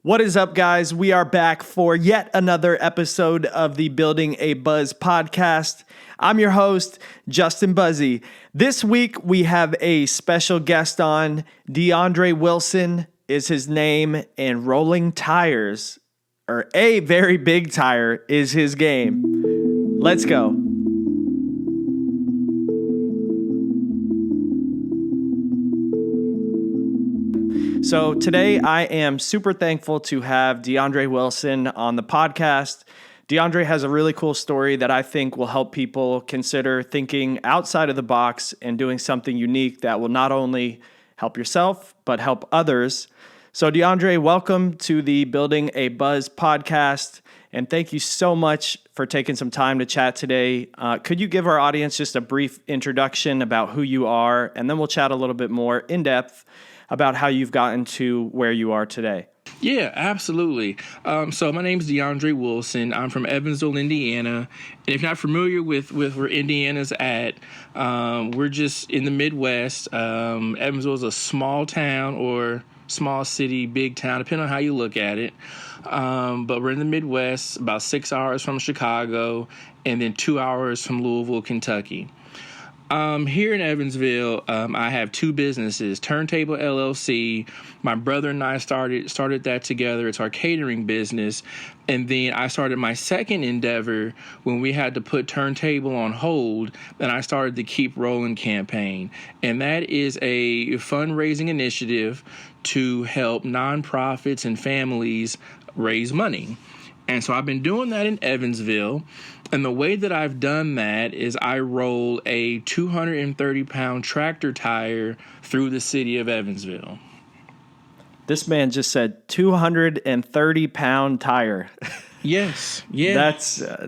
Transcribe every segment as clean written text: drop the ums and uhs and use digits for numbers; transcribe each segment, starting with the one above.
What is up, guys? We are back for yet another episode of the Building a Buzz podcast. I'm your host, Justin Buzzi. This week, we have a special guest on. DeAndre Wilson is his name, and rolling tires, or a very big tire, is his game. Let's go. So today I am super thankful to have DeAndre Wilson on the podcast. DeAndre has a really cool story that I think will help people consider thinking outside of the box and doing something unique that will not only help yourself, but help others. So DeAndre, welcome to the Building a Buzz podcast. And thank you so much for taking some time to chat today. Could you give our audience just a brief introduction about who you are? And then we'll chat a little bit more in depth about how you've gotten to where you are today. Yeah, absolutely. So my name is DeAndre Wilson. I'm from Evansville, Indiana. And if you're not familiar with where Indiana's at, we're just in the Midwest. Evansville is a small town or small city, big town, depending on how you look at it. But we're in the Midwest, about 6 hours from Chicago, and then 2 hours from Louisville, Kentucky. Here in Evansville, I have two businesses, Turntable LLC. My brother and I started that together. It's our catering business. And then I started my second endeavor when we had to put Turntable on hold, and I started the Keep Rolling campaign. And that is a fundraising initiative to help nonprofits and families raise money. And so I've been doing that in Evansville. And the way that I've done that is I roll a 230-pound tractor tire through the city of Evansville. This man just said 230-pound tire. Yes. Yeah.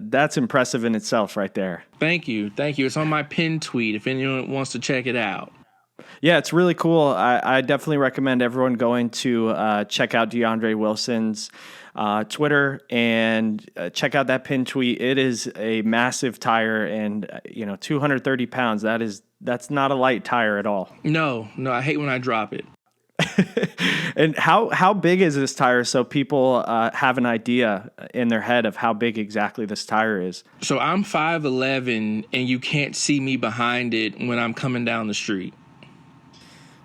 That's impressive in itself right there. Thank you. It's on my pinned tweet if anyone wants to check it out. Yeah, it's really cool. I definitely recommend everyone going to check out DeAndre Wilson's Twitter and check out that pinned tweet. It is a massive tire, and 230 pounds. That's not a light tire at all. No, I hate when I drop it. And how big is this tire, so people have an idea in their head of how big exactly this tire is? So I'm 5'11", and you can't see me behind it when I'm coming down the street.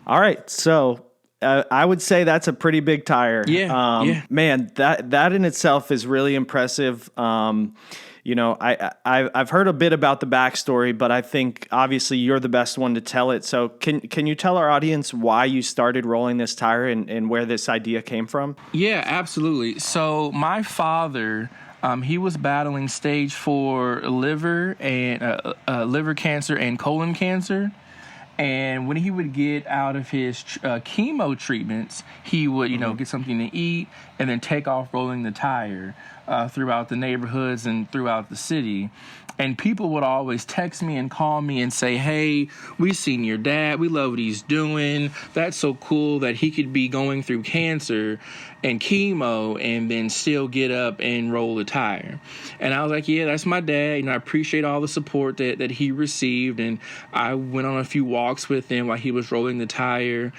All right, so I would say that's a pretty big tire. Yeah. Man, that in itself is really impressive. I've heard a bit about the backstory, but I think obviously you're the best one to tell it. So can you tell our audience why you started rolling this tire and where this idea came from? Yeah, absolutely. So my father, he was battling stage 4 liver cancer and colon cancer. And when he would get out of his chemo treatments, he would, get something to eat and then take off rolling the tire throughout the neighborhoods and throughout the city. And people would always text me and call me and say, hey, we seen your dad. We love what he's doing. That's so cool that he could be going through cancer and chemo and then still get up and roll the tire. And I was like, yeah, that's my dad. I appreciate all the support that he received. And I went on a few walks with him while he was rolling the tire.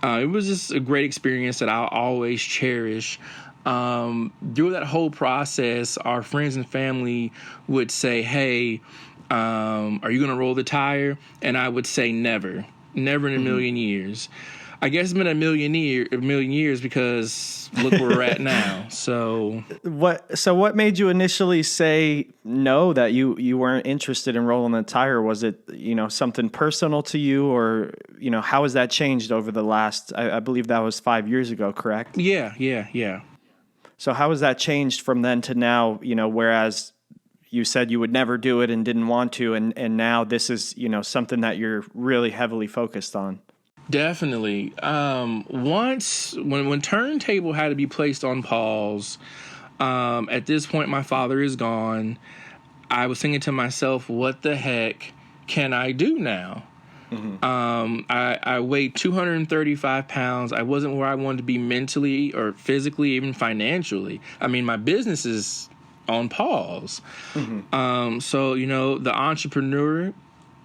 It was just a great experience that I'll always cherish. Through that whole process, our friends and family would say, hey, are you going to roll the tire? And I would say never in a million years. I guess it's been a million years because look where we're at now. So what made you initially say no, that you weren't interested in rolling the tire? Was it, something personal to you, or, how has that changed over the last, I believe that was 5 years ago, correct? Yeah. So how has that changed from then to now, whereas you said you would never do it and didn't want to, and now this is, something that you're really heavily focused on? Definitely. Once when Turntable had to be placed on pause, at this point my father is gone. I was thinking to myself, what the heck can I do now? Mm-hmm. I weighed 235 pounds. I wasn't where I wanted to be mentally or physically, even financially. I mean, my business is on pause. Mm-hmm. So, the entrepreneur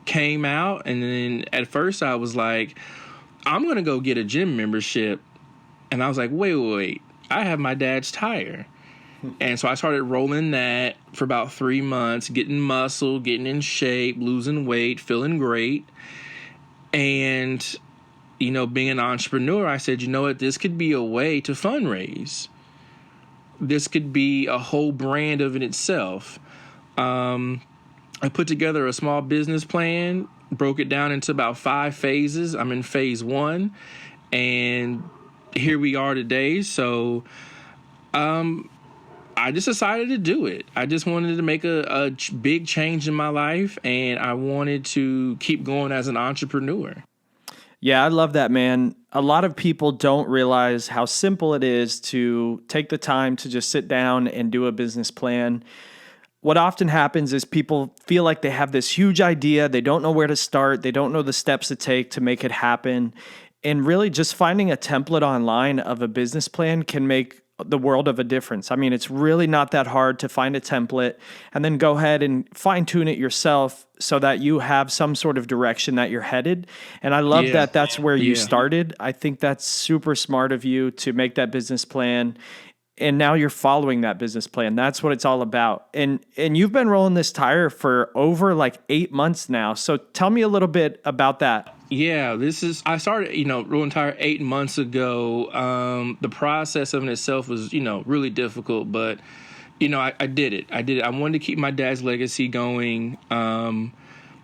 came out, and then at first I was like, I'm going to go get a gym membership. And I was like, wait. I have my dad's tire. And so I started rolling that for about 3 months, getting muscle, getting in shape, losing weight, feeling great. And, being an entrepreneur, I said, you know what, this could be a way to fundraise. This could be a whole brand of in itself. I put together a small business plan, broke it down into about 5 phases. I'm in phase 1, and here we are today. So I just decided to do it. I just wanted to make a big change in my life, and I wanted to keep going as an entrepreneur. Yeah, I love that, man. A lot of people don't realize how simple it is to take the time to just sit down and do a business plan. What often happens is people feel like they have this huge idea. They don't know where to start. They don't know the steps to take to make it happen. And really just finding a template online of a business plan can make the world of a difference. I mean, it's really not that hard to find a template and then go ahead and fine tune it yourself so that you have some sort of direction that you're headed. And I love that that's where you started. I think that's super smart of you to make that business plan. And now you're following that business plan. That's what it's all about. And you've been rolling this tire for over like 8 months now. So tell me a little bit about that. Yeah, I started, rolling tire 8 months ago. The process of it itself was, really difficult, but, I did it. I wanted to keep my dad's legacy going. And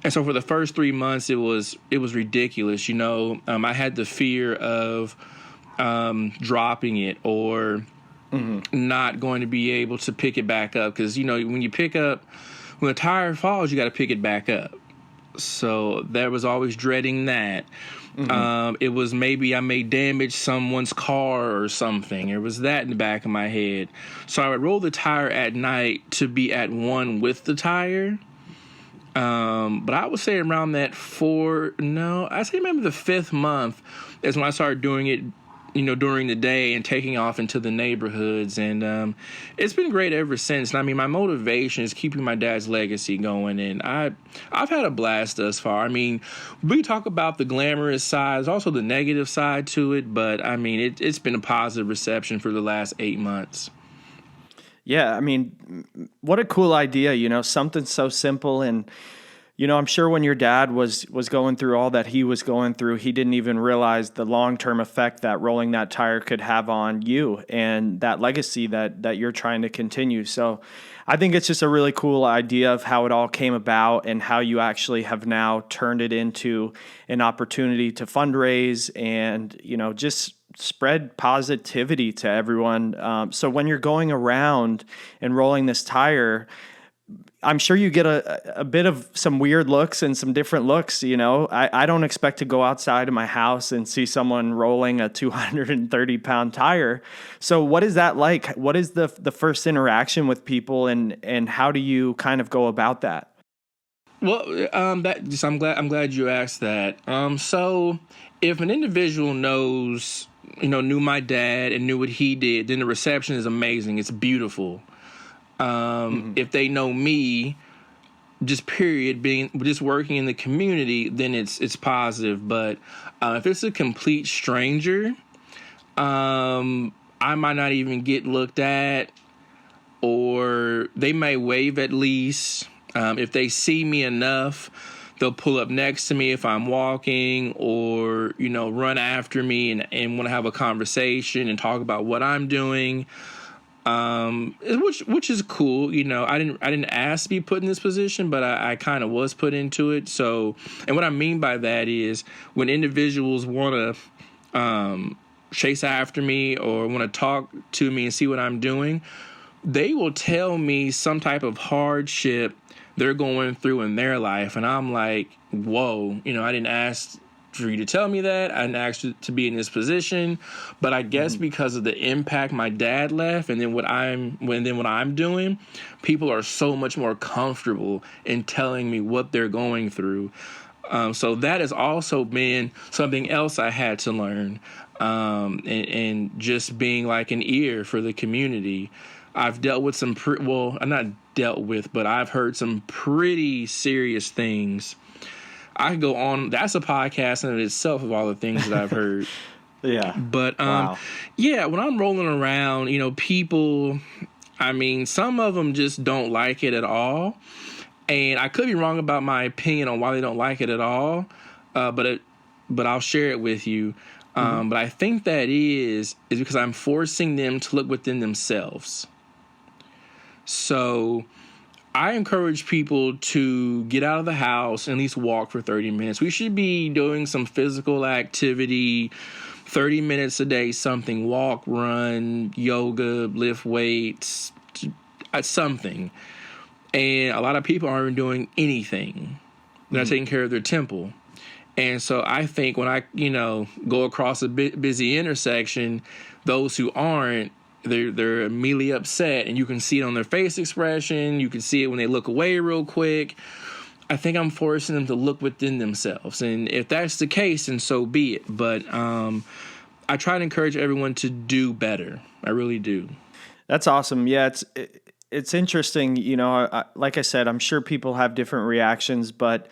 so for the first 3 months, it was ridiculous. I had the fear of dropping it or not going to be able to pick it back up. Because, when the tire falls, you got to pick it back up. So there was always dreading that. It was maybe I may damage someone's car or something. There was that in the back of my head. So I would roll the tire at night to be at one with the tire. But I would say around that I'd say maybe the 5th month is when I started doing it, during the day and taking off into the neighborhoods. And it's been great ever since. And I mean, my motivation is keeping my dad's legacy going. And I've had a blast thus far. I mean, we talk about the glamorous side. There's also the negative side to it. But, I mean, it's been a positive reception for the last 8 months. Yeah, I mean, what a cool idea, something so simple. And, I'm sure when your dad was going through all that he was going through, he didn't even realize the long-term effect that rolling that tire could have on you and that legacy that you're trying to continue. So I think it's just a really cool idea of how it all came about and how you actually have now turned it into an opportunity to fundraise and, just spread positivity to everyone. So when you're going around and rolling this tire, I'm sure you get a bit of some weird looks and some different looks. I don't expect to go outside of my house and see someone rolling a 230-pound tire. So what is that like? What is the first interaction with people, and how do you kind of go about that? Well, I'm glad you asked that. So if an individual knew my dad and knew what he did, then the reception is amazing. It's beautiful. If they know me, just working in the community, then it's positive. But if it's a complete stranger, I might not even get looked at, or they may wave at least. If they see me enough, they'll pull up next to me if I'm walking, or run after me and want to have a conversation and talk about what I'm doing. Which is cool. I didn't ask to be put in this position, but I kind of was put into it. So, and what I mean by that is when individuals want to chase after me or want to talk to me and see what I'm doing, they will tell me some type of hardship they're going through in their life. And I'm like, whoa, I didn't ask for you to tell me that. I didn't ask you to be in this position, but I guess because of the impact my dad left, and then what I'm doing, people are so much more comfortable in telling me what they're going through. So that has also been something else I had to learn, and just being like an ear for the community. I've dealt with I'm not dealt with, but I've heard some pretty serious things. I could go on. That's a podcast in itself of all the things that I've heard. Yeah. But Wow. yeah, when I'm rolling around, people, I mean, some of them just don't like it at all. And I could be wrong about my opinion on why they don't like it at all, but I'll share it with you. But I think that is because I'm forcing them to look within themselves. So I encourage people to get out of the house and at least walk for 30 minutes. We should be doing some physical activity, 30 minutes a day, something, walk, run, yoga, lift weights, something. And a lot of people aren't doing anything. They're not taking care of their temple. And so I think when I, go across a busy intersection, those who aren't, they're immediately upset, and you can see it on their face expression. You can see it when they look away real quick. I think I'm forcing them to look within themselves. And if that's the case, then so be it. But I try to encourage everyone to do better. I really do. That's awesome. Yeah, it's interesting. Like I said, I'm sure people have different reactions, but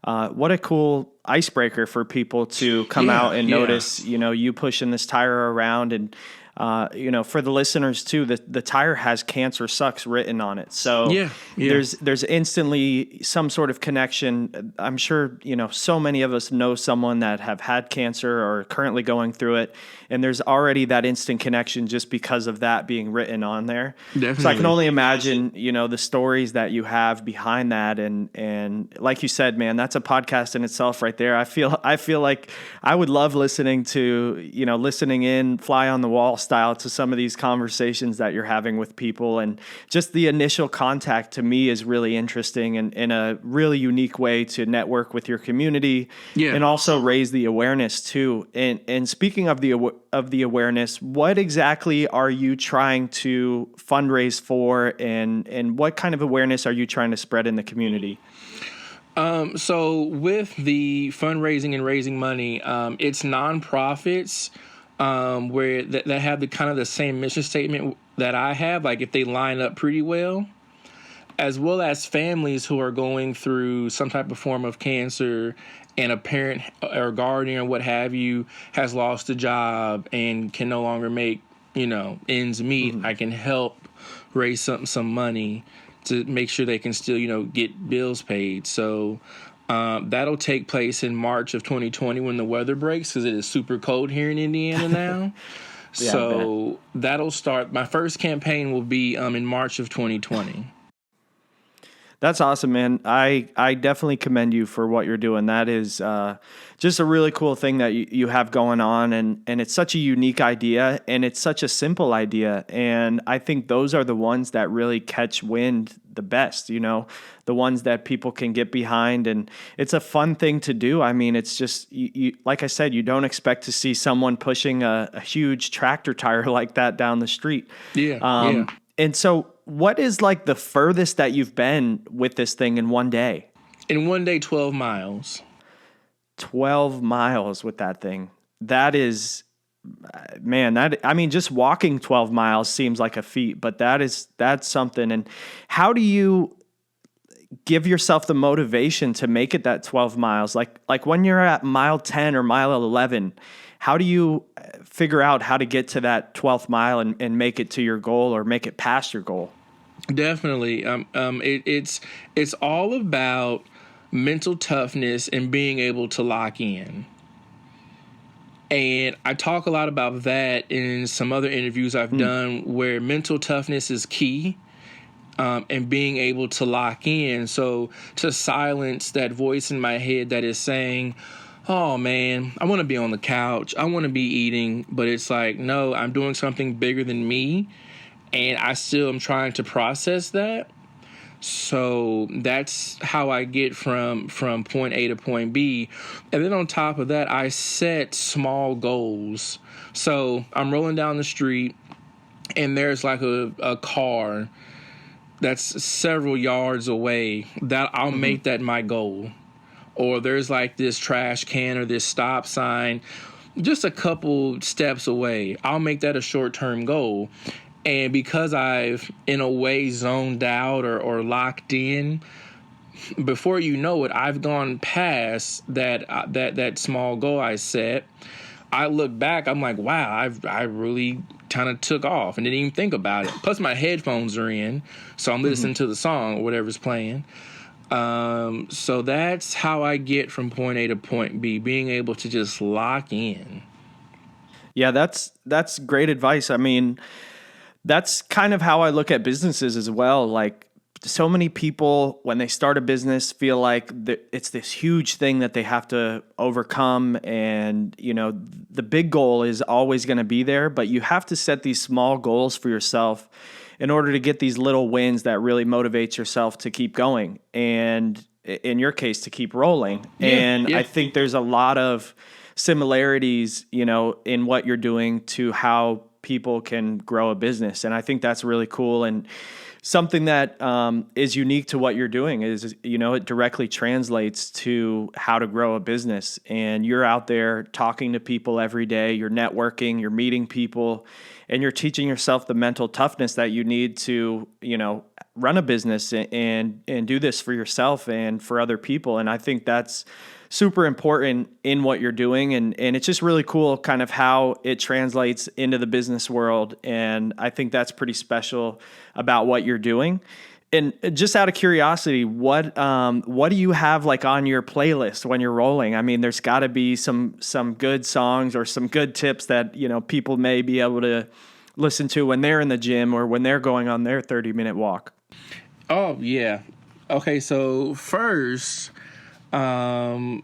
what a cool icebreaker for people to come out and notice, you pushing this tire around. And, for the listeners too, the tire has "Cancer Sucks" written on it. So there's instantly some sort of connection. I'm sure, so many of us know someone that have had cancer or are currently going through it. And there's already that instant connection just because of that being written on there. Definitely. So I can only imagine, the stories that you have behind that. And like you said, man, that's a podcast in itself right there. I feel like I would love listening in fly on the wall style to some of these conversations that you're having with people. And just the initial contact to me is really interesting and in a really unique way to network with your community and also raise the awareness too. And speaking of the awareness, what exactly are you trying to fundraise for, and what kind of awareness are you trying to spread in the community? So with the fundraising and raising money, it's nonprofits where that have the kind of the same mission statement that I have, like if they line up pretty well, as well as families who are going through some type of form of cancer, and a parent or guardian or what have you has lost a job and can no longer make, ends meet. I can help raise some money to make sure they can still, get bills paid. So that'll take place in March of 2020 when the weather breaks, because it is super cold here in Indiana now. So that'll start. My first campaign will be in March of 2020. That's awesome, man. I definitely commend you for what you're doing. That is just a really cool thing that you have going on, and it's such a unique idea, and it's such a simple idea. And I think those are the ones that really catch wind the best, the ones that people can get behind. And it's a fun thing to do. I mean, it's just, you like I said, you don't expect to see someone pushing a huge tractor tire like that down the street. And so what is like the furthest that you've been with this thing in one day? In one day, 12 miles. 12 miles with that thing. That is, man, just walking 12 miles seems like a feat, but that's something. And how do you give yourself the motivation to make it that 12 miles? Like when you're at mile 10 or mile 11, how do you figure out how to get to that 12th mile and make it to your goal or make it past your goal? Definitely. It's all about mental toughness and being able to lock in. And I talk a lot about that in some other interviews I've done, where mental toughness is key, and being able to lock in. So to silence that voice in my head that is saying, oh man, I want to be on the couch, I want to be eating, but it's like, no, I'm doing something bigger than me, and I still am trying to process that. So that's how I get from point A to point B. And then on top of that, I set small goals. So I'm rolling down the street, and there's like a car that's several yards away, that I'll make that my goal. Or there's like this trash can or this stop sign just a couple steps away. I'll make that a short-term goal. And because I've, in a way, zoned out or locked in, before you know it, I've gone past that small goal I set. I look back, I'm like, wow, I really kind of took off and didn't even think about it. Plus my headphones are in, so I'm listening to the song or whatever's playing. So that's how I get from point A to point B, being able to just lock in. Yeah, that's great advice. I mean, that's kind of how I look at businesses as well. Like, so many people, when they start a business, feel like it's this huge thing that they have to overcome. And, the big goal is always going to be there, but you have to set these small goals for yourself in order to get these little wins that really motivates yourself to keep going. And in your case, to keep rolling. I think there's a lot of similarities, in what you're doing to how people can grow a business. And I think that's really cool. And something that is unique to what you're doing is, it directly translates to how to grow a business. And you're out there talking to people every day, you're networking, you're meeting people, and you're teaching yourself the mental toughness that you need to, run a business and do this for yourself and for other people. And I think that's super important in what you're doing. And it's just really cool kind of how it translates into the business world. And I think that's pretty special about what you're doing. And just out of curiosity, what do you have like on your playlist when you're rolling? I mean, there's got to be some good songs or some good tips that, people may be able to listen to when they're in the gym or when they're going on their 30-minute walk. Oh, yeah. Okay, so first, I've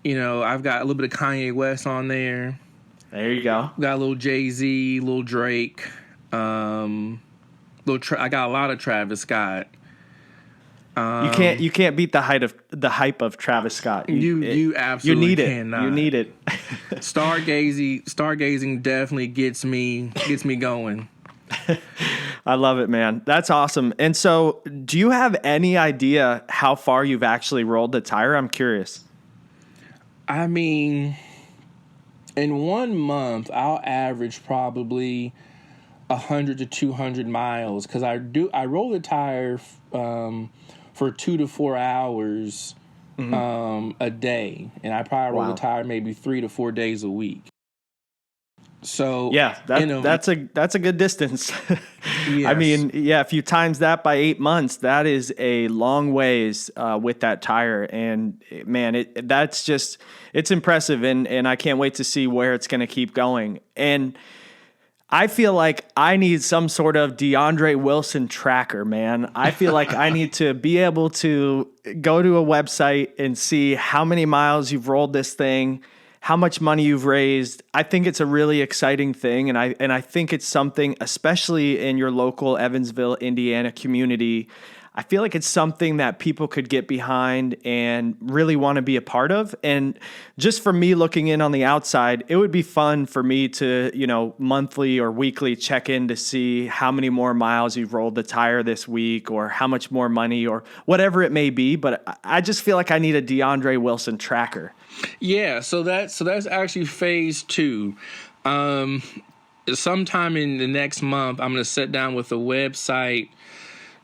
got a little bit of Kanye West on there. There you go. Got a little Jay-Z, little Drake. I got a lot of Travis Scott. You can't beat the hype of Travis Scott. You absolutely cannot. You need it. Stargazing definitely gets me going. I love it, man. That's awesome. And so, do you have any idea how far you've actually rolled the tire? I'm curious. I mean, in 1 month, I'll average probably 100 to 200 miles because I roll the tire for 2 to 4 hours a day, and I probably roll the tire maybe 3 to 4 days a week. So yeah, that's a good distance. Yes. I mean, yeah, if you times that by 8 months, that is a long ways with that tire. And man, it's impressive, and I can't wait to see where it's going to keep going. And I feel like I need some sort of DeAndre Wilson tracker, man. I feel like I need to be able to go to a website and see how many miles you've rolled this thing, how much money you've raised. I think it's a really exciting thing, and I think it's something, especially in your local Evansville, Indiana community, I feel like it's something that people could get behind and really want to be a part of. And just for me looking in on the outside, it would be fun for me to, monthly or weekly check in to see how many more miles you've rolled the tire this week or how much more money or whatever it may be. But I just feel like I need a DeAndre Wilson tracker. Yeah, so that's actually phase 2. Sometime in the next month, I'm going to sit down with a website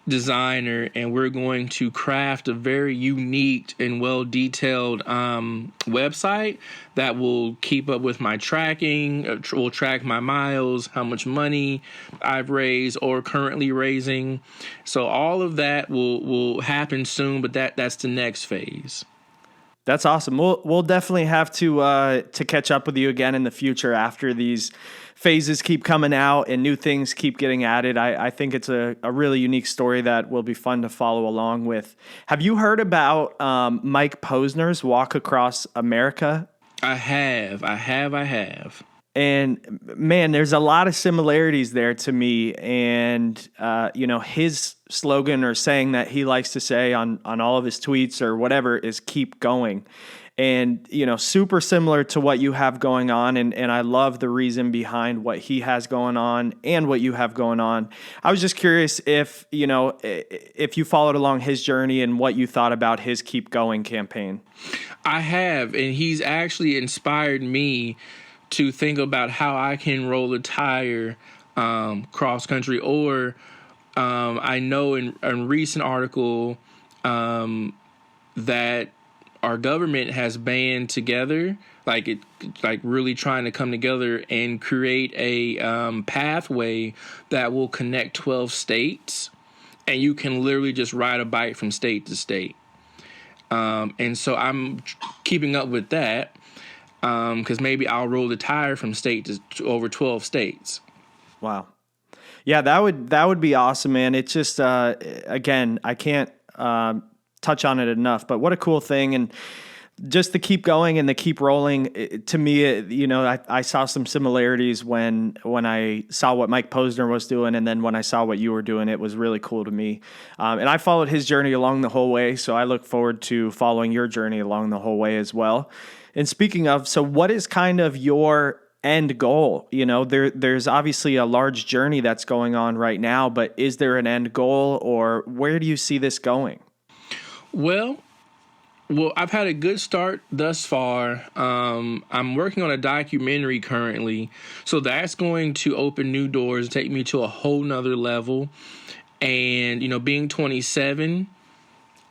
designer, and we're going to craft a very unique and well-detailed website that will keep up with my tracking, will track my miles, how much money I've raised or currently raising. So all of that will happen soon, but that's the next phase. That's awesome. We'll definitely have to catch up with you again in the future after these phases keep coming out and new things keep getting added. I think it's a really unique story that will be fun to follow along with. Have you heard about Mike Posner's Walk Across America? I have. And man, there's a lot of similarities there to me. And, his slogan or saying that he likes to say on all of his tweets or whatever is keep going. And, super similar to what you have going on. And I love the reason behind what he has going on and what you have going on. I was just curious if you followed along his journey and what you thought about his Keep Going campaign. I have, and he's actually inspired me to think about how I can roll a tire cross country, or I know in a recent article that our government has banned together like really trying to come together and create a pathway that will connect 12 states, and you can literally just ride a bike from state to state. And so I'm keeping up with that, because maybe I'll roll the tire from state to over 12 states. Wow. Yeah, that would be awesome, man. It's just, again, I can't touch on it enough, but what a cool thing. And just to keep going and to keep rolling, to me, you know, I saw some similarities when I saw what Mike Posner was doing, and then when I saw what you were doing, it was really cool to me. And I followed his journey along the whole way, so I look forward to following your journey along the whole way as well. And speaking of, so what is kind of your end goal? You know, there's obviously a large journey that's going on right now, but is there an end goal, or where do you see this going? Well, I've had a good start thus far. I'm working on a documentary currently, so that's going to open new doors, take me to a whole nother level. And, you know, being 27,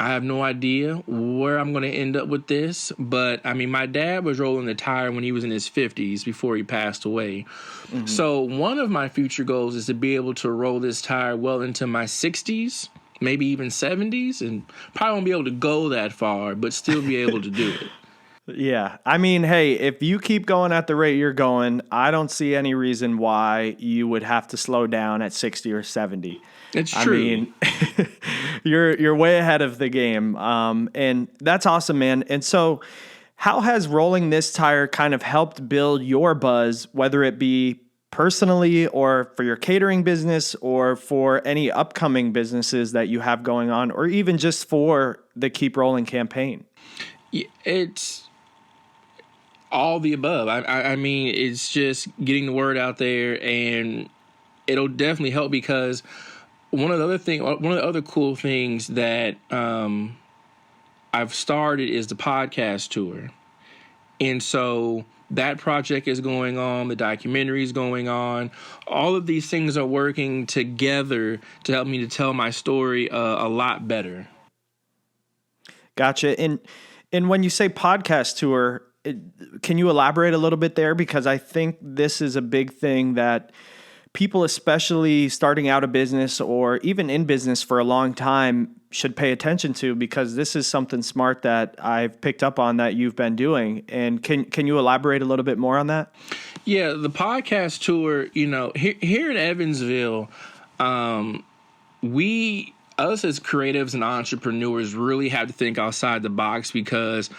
I have no idea where I'm going to end up with this. But, I mean, my dad was rolling the tire when he was in his 50s before he passed away. Mm-hmm. So one of my future goals is to be able to roll this tire well into my 60s. Maybe even 70s, and probably won't be able to go that far, but still be able to do it. Yeah. I mean, hey, if you keep going at the rate you're going, I don't see any reason why you would have to slow down at 60 or 70. It's true. I mean, you're way ahead of the game. And that's awesome, man. And so how has rolling this tire kind of helped build your buzz, whether it be personally or for your catering business or for any upcoming businesses that you have going on, or even just for the Keep Rolling campaign? It's all the above. I mean, it's just getting the word out there, and it'll definitely help, because one of the other cool things that I've started is the podcast tour. And so that project is going on. The documentary is going on. All of these things are working together to help me to tell my story a lot better. Gotcha. And when you say podcast tour, can you elaborate a little bit there? Because I think this is a big thing that people, especially starting out a business or even in business for a long time, should pay attention to, because this is something smart that I've picked up on that you've been doing. And can you elaborate a little bit more on that? Yeah, the podcast tour, you know, here in Evansville, us as creatives and entrepreneurs really have to think outside the box, because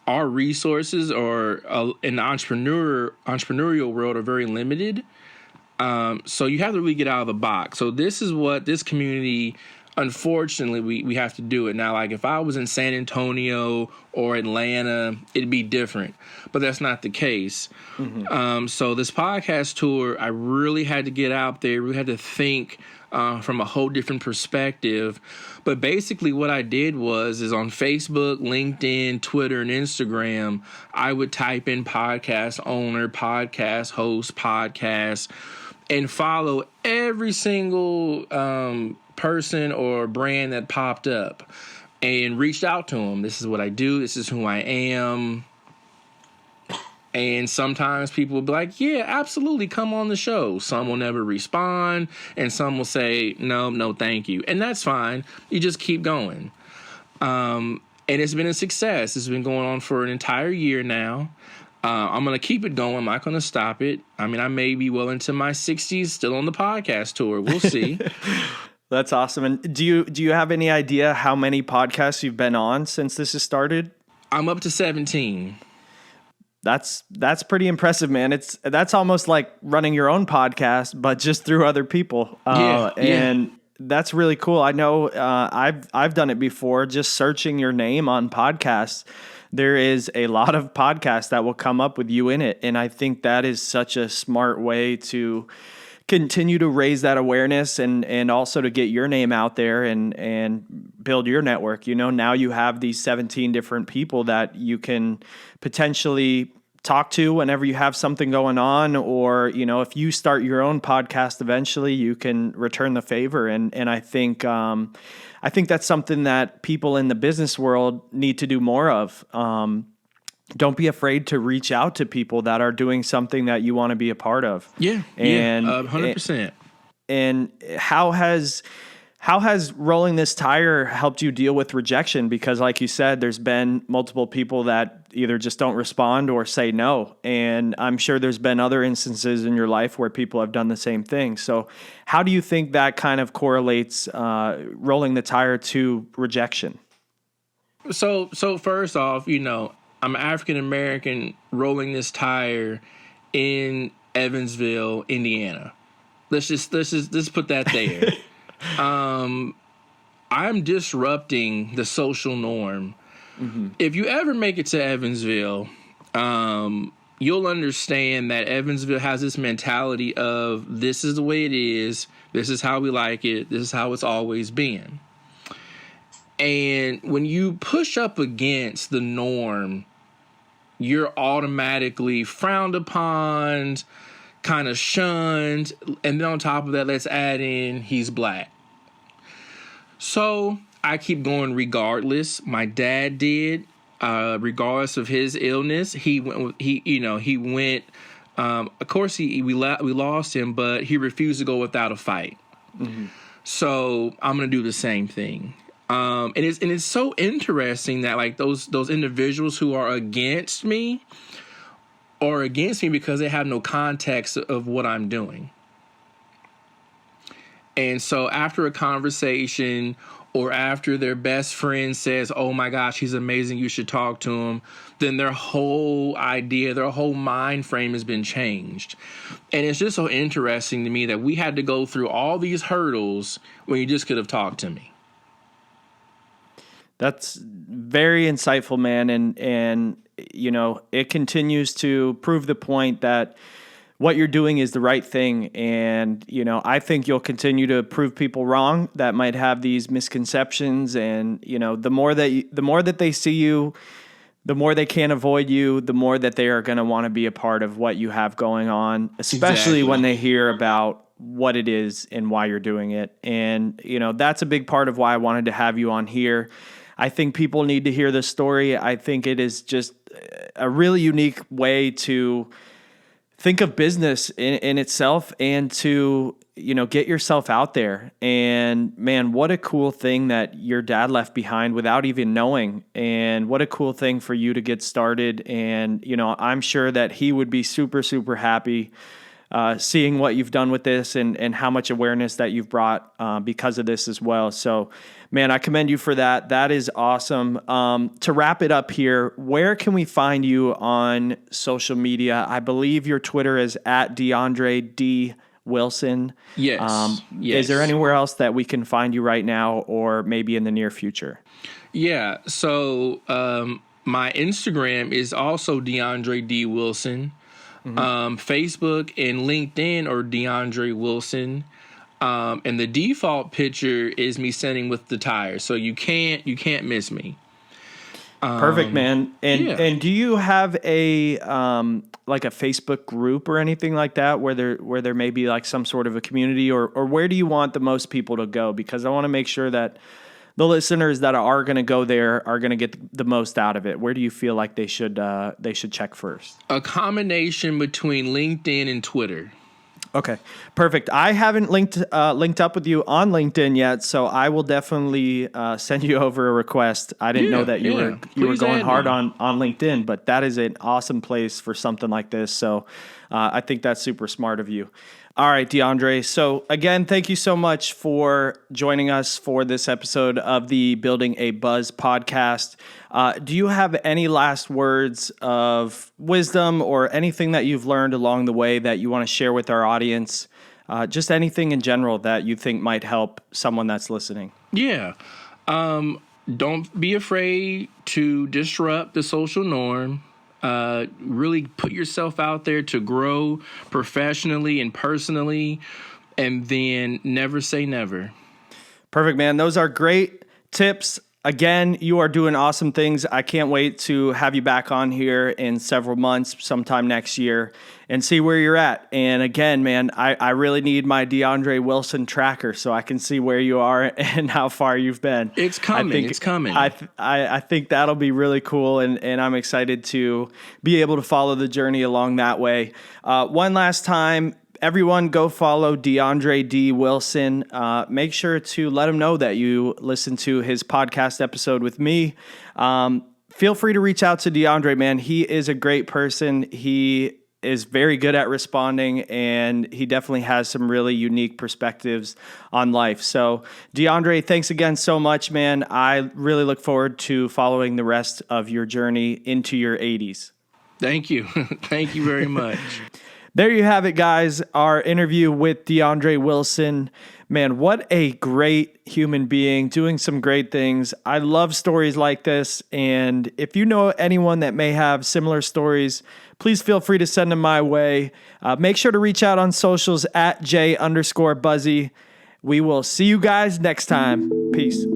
our resources in the entrepreneurial world are very limited. So you have to really get out of the box. So this is what this community, unfortunately, we have to do it. Now, like if I was in San Antonio or Atlanta, it'd be different, but that's not the case. Mm-hmm. So this podcast tour, I really had to get out there. We had to think from a whole different perspective. But basically what I did is on Facebook, LinkedIn, Twitter, and Instagram, I would type in podcast owner, podcast host, podcast, and follow every single person or brand that popped up, and reached out to them. This is what I do. This is who I am. And sometimes people will be like, yeah, absolutely, come on the show. Some will never respond, and some will say, no, thank you. And that's fine. You just keep going. And it's been a success. It's been going on for an entire year now. I'm going to keep it going. I'm not going to stop it. I mean, I may be well into my 60s still on the podcast tour. We'll see. That's awesome. And do you have any idea how many podcasts you've been on since this has started? I'm up to 17. That's pretty impressive, man. That's almost like running your own podcast, but just through other people. And that's really cool. I know I've done it before, just searching your name on podcasts. There is a lot of podcasts that will come up with you in it. And I think that is such a smart way to continue to raise that awareness and also to get your name out there and build your network. You know, now you have these 17 different people that you can potentially talk to whenever you have something going on, or, you know, if you start your own podcast eventually, you can return the favor. And I think that's something that people in the business world need to do more of. don't be afraid to reach out to people that are doing something that you want to be a part of. Yeah, and 100%. And how has rolling this tire helped you deal with rejection? Because like you said, there's been multiple people that either just don't respond or say no. And I'm sure there's been other instances in your life where people have done the same thing. So how do you think that kind of correlates rolling the tire to rejection? So first off, I'm African American rolling this tire in Evansville, Indiana. Let's just put that there. I'm disrupting the social norm. Mm-hmm. If you ever make it to Evansville, you'll understand that Evansville has this mentality of this is the way it is. This is how we like it. This is how it's always been. And when you push up against the norm, you're automatically frowned upon, kind of shunned, and then on top of that, let's add in he's black. So I keep going regardless. My dad did, regardless of his illness. He went. Of course, we lost him, but he refused to go without a fight. Mm-hmm. So I'm gonna do the same thing. And it's so interesting that like those individuals who are against me are against me because they have no context of what I'm doing. And so after a conversation or after their best friend says, oh my gosh, he's amazing, you should talk to him, then their whole idea, their whole mind frame has been changed. And it's just so interesting to me that we had to go through all these hurdles when you just could have talked to me. That's very insightful, man. And it continues to prove the point that what you're doing is the right thing. And, I think you'll continue to prove people wrong that might have these misconceptions. And, the more that they see you, the more they can't avoid you, the more that they are going to want to be a part of what you have going on, especially when they hear about what it is and why you're doing it. And, that's a big part of why I wanted to have you on here. I think people need to hear this story. I think it is just a really unique way to think of business in itself and to, get yourself out there. And man, what a cool thing that your dad left behind without even knowing. And what a cool thing for you to get started. And, I'm sure that he would be super, super happy seeing what you've done with this and how much awareness that you've brought because of this as well. So, man, I commend you for that. That is awesome. To wrap it up here, where can we find you on social media? I believe your Twitter is at DeAndre D. Wilson. Yes. Yes. Is there anywhere else that we can find you right now or maybe in the near future? Yeah. So my Instagram is also DeAndre D. Wilson. Mm-hmm. Facebook and LinkedIn are DeAndre Wilson. And the default picture is me sitting with the tire, so you can't miss me. Perfect, man. And do you have a like a Facebook group or anything like that where there may be like some sort of a community, or where do you want the most people to go? Because I want to make sure that the listeners that are going to go there are going to get the most out of it. Where do you feel like they should check first? A combination between LinkedIn and Twitter. Okay, perfect. I haven't linked up with you on LinkedIn yet, so I will definitely send you over a request. I didn't know that you were going hard on LinkedIn, but that is an awesome place for something like this. So I think that's super smart of you. All right, DeAndre. So again, thank you so much for joining us for this episode of the Building a Buzz podcast. Do you have any last words of wisdom or anything that you've learned along the way that you want to share with our audience? Just anything in general that you think might help someone that's listening. Yeah. Don't be afraid to disrupt the social norm. Really put yourself out there to grow professionally and personally, and then never say never. Perfect, man. Those are great tips. Again, you are doing awesome things. I can't wait to have you back on here in several months, sometime next year, and see where you're at. And again, man, I really need my DeAndre Wilson tracker so I can see where you are and how far you've been. It's coming. It's coming. I think that'll be really cool, and I'm excited to be able to follow the journey along that way. One last time, everyone go follow DeAndre D. Wilson. Make sure to let him know that you listen to his podcast episode with me. Feel free to reach out to DeAndre, man. He is a great person. He is very good at responding, and he definitely has some really unique perspectives on life. So, DeAndre, thanks again so much, man. I really look forward to following the rest of your journey into your 80s. Thank you. Thank you very much. There you have it, guys. Our interview with DeAndre Wilson. Man, what a great human being doing some great things. I love stories like this. And if you know anyone that may have similar stories, please feel free to send them my way. Make sure to reach out on socials at J_Buzzi. We will see you guys next time. Peace.